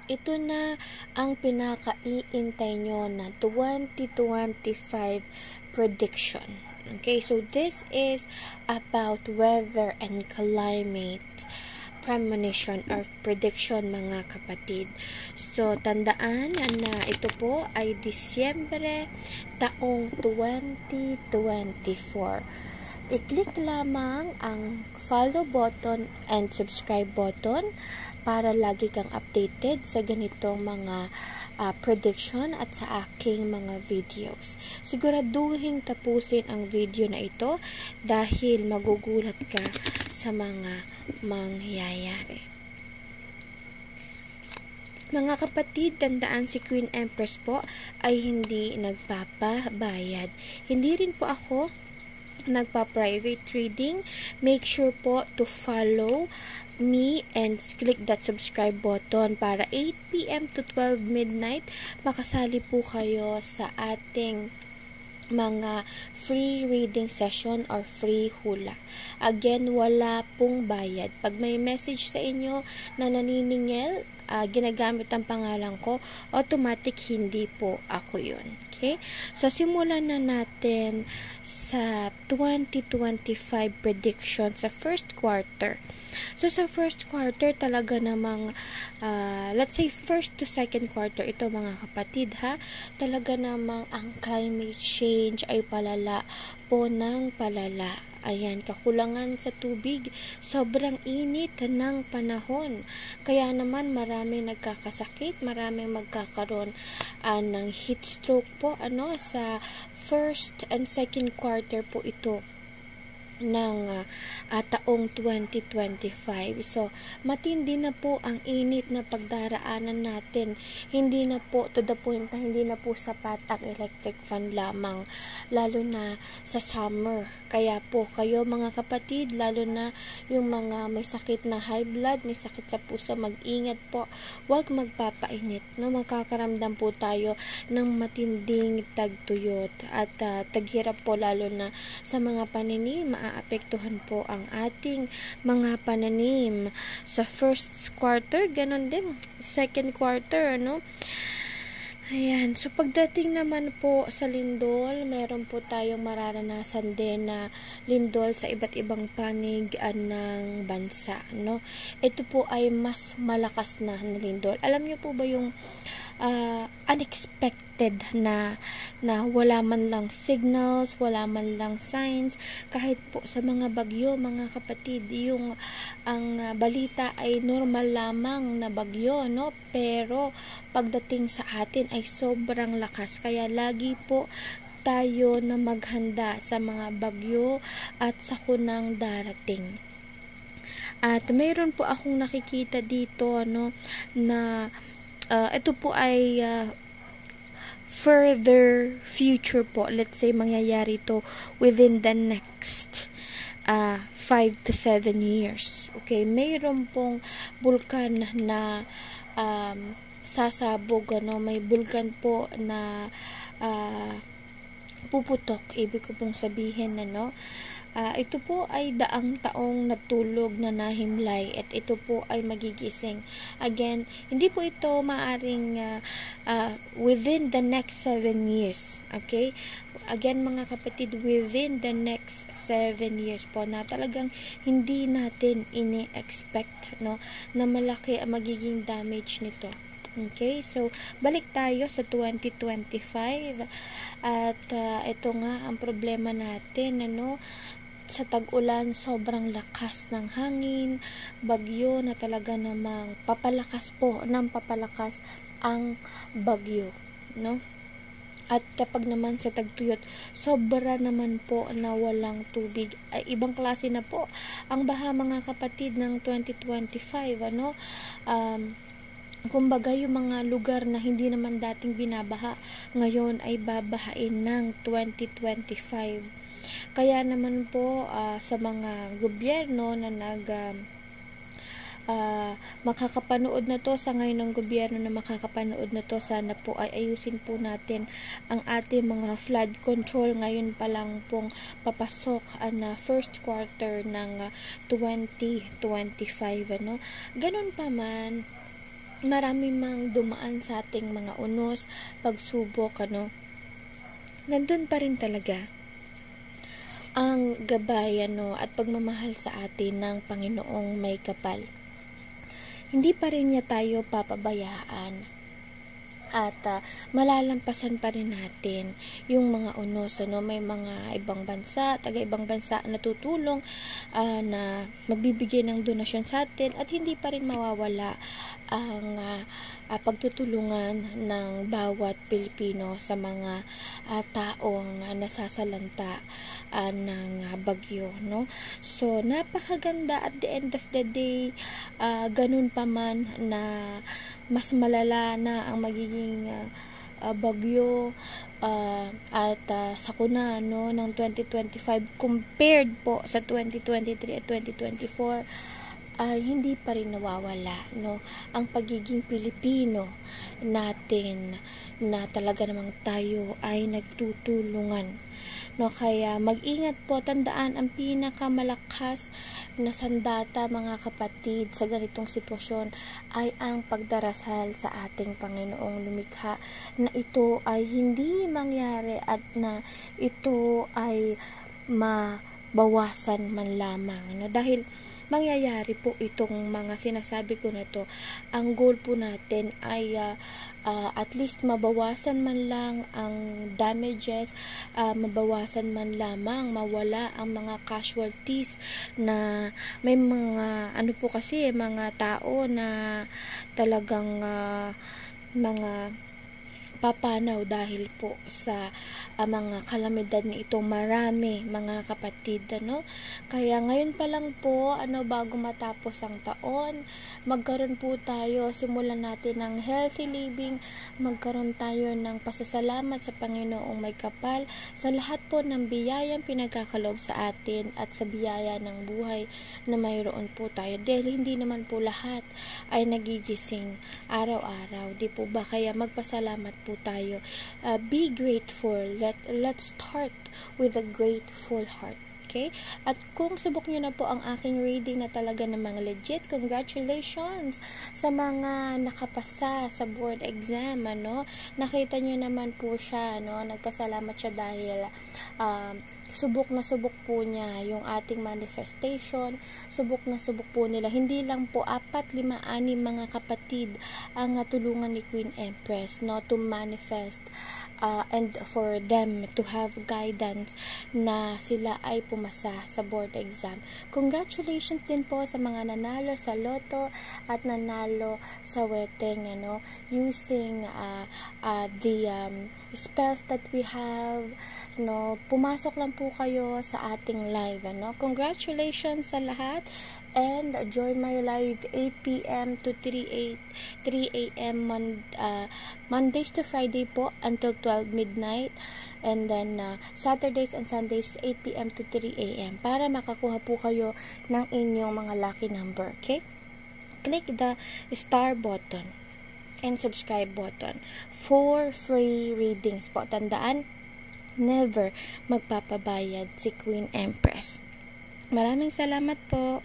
ito na ang pinaka-iintay nyo na 2025 prediction. Okay, so this is about weather and climate premonition or prediction, mga kapatid. So, tandaan na ito po ay Disyembre taong 2024. I-click lamang ang follow button and subscribe button para lagi kang updated sa ganitong mga prediction at sa aking mga videos. Siguraduhin tapusin ang video na ito dahil magugulat ka sa mga mangyayari. Mga kapatid, tandaan si Queen Empress po ay hindi nagpapabayad. Hindi rin po ako nagpa-private reading. Make sure po to follow me and click that subscribe button para 8 PM to 12 midnight makasali po kayo sa ating mga free reading session or free hula. Again, wala pong bayad. Pag may message sa inyo na naniningil, ginagamit ang pangalan ko, automatic hindi po ako yun. Okay? So, simulan na natin sa 2025 prediction sa first quarter. So, sa first quarter, talaga namang, let's say, first to second quarter, ito mga kapatid ha, talaga namang ang climate change ay palala po ng palala. Ayan, kakulangan sa tubig, sobrang init ng panahon. Kaya naman marami nagkakasakit, marami magkakaroon ng heat stroke po sa first and second quarter po ito ng taong 2025. So, matindi na po ang init na pagdaraanan natin. Hindi na po to the point na hindi na po sapat ang electric fan lamang, lalo na sa summer. Kaya po kayo mga kapatid, lalo na yung mga may sakit na high blood, may sakit sa puso, mag-ingat po. Huwag magpapainit. Makakaramdam po tayo ng matinding tagtuyot at taghirap po, lalo na sa mga paninim. Maapektuhan po ang ating mga pananim sa first quarter, ganon din second quarter, Ayan, so pagdating naman po sa lindol, meron po tayong mararanasan din na lindol sa iba't ibang panig ng bansa, Ito po ay mas malakas na lindol. Alam niyo po ba yung unexpected na wala man lang signals, wala man lang signs, kahit po sa mga bagyo, mga kapatid, yung ang balita ay normal lamang na bagyo, pero pagdating sa atin ay sobrang lakas. Kaya lagi po tayo na maghanda sa mga bagyo at sakunang darating. At mayroon po akong nakikita dito na ito po ay further future po. Let's say mangyayari to within the next 5 to 7 years. Okay, mayroon pong bulkan na sasabog, may bulkan po na puputok. Ibig ko pong sabihin ito po ay daang taong natulog na nahimlay at ito po ay magigising. Again, hindi po ito maaring within the next 7 years. Okay? Again, mga kapatid, within the next 7 years po na talagang hindi natin ini-expect na malaki ang magiging damage nito. Okay? So, balik tayo sa 2025 at ito nga ang problema natin, sa tag-ulan, sobrang lakas ng hangin, bagyo na talaga namang papalakas ang bagyo, At kapag naman sa tagtuyot, sobra naman po na walang tubig. Ay, ibang klase na po ang baha, mga kapatid, ng 2025, kumbaga yung mga lugar na hindi naman dating binabaha, ngayon ay babahain ng 2025. Kaya naman po sa mga gobyerno na makakapanood na to, sa ngayon ng gobyerno na makakapanood na to, sana po ay ayusin po natin ang ating mga flood control. Ngayon pa lang pong papasok na first quarter ng 2025, Ganun pa man, marami mang dumaan sa ating mga unos, pagsubok, nandun pa rin talaga ang gabay at pagmamahal sa atin ng Panginoong may kapal. Hindi pa rin niya tayo papabayaan at malalampasan pa rin natin yung mga unos. May mga ibang bansa, taga-ibang bansa na tutulong na magbibigay ng donasyon sa atin at hindi pa rin mawawala ang pagtutulungan ng bawat Pilipino sa mga taong nasasalanta ng bagyo, So, napakaganda at the end of the day, ganun pa man na mas malala na ang magiging bagyo at sakuna ng 2025 compared po sa 2023 at 2024, ay hindi pa rin nawawala ang pagiging Pilipino natin na talaga namang tayo ay nagtutulungan. Kaya mag-ingat po, tandaan ang pinakamalakas na sandata mga kapatid sa ganitong sitwasyon ay ang pagdarasal sa ating Panginoong lumikha na ito ay hindi mangyari at na ito ay mabawasan man lamang. Dahil mangyayari po itong mga sinasabi ko na to, ang goal po natin ay at least mabawasan man lang ang damages, mabawasan man lamang, mawala ang mga casualties na may mga po kasi mga tao na talagang mga papanaw dahil po sa mga kalamidad na ito. Marami mga kapatid, kaya ngayon pa lang po, bago matapos ang taon, magkaroon po tayo, simulan natin ng healthy living, magkaroon tayo ng pasasalamat sa Panginoong may kapal sa lahat po ng biyayang pinagkakaloob sa atin at sa biyaya ng buhay na mayroon po tayo, dahil hindi naman po lahat ay nagigising araw-araw, di po ba? Kaya magpasalamat po tayo. Be grateful. Let's start with a grateful heart. Okay? At kung subok nyo na po ang aking reading na talaga namang legit, congratulations sa mga nakapasa sa board exam, Nakita nyo naman po siya, Nagpasalamat siya dahil subok na subok po niya yung ating manifestation, subok na subok po nila. Hindi lang po 4, 5, 6 mga kapatid ang tulungan ni Queen Empress to manifest and for them to have guidance na sila ay pumasa sa board exam. Congratulations din po sa mga nanalo sa loto at nanalo sa wedding, using the spells that we have, pumasok lang po kayo sa ating live, Congratulations sa lahat, and join my live 8 p.m. to 3 a.m. Mondays to Friday po until 12 midnight, and then Saturdays and Sundays 8 p.m. to 3 a.m. para makakuha po kayo ng inyong mga lucky number. Okay? Click the star button and subscribe button for free readings po. Tandaan, never magpapabayad si Queen Empress. Maraming salamat po.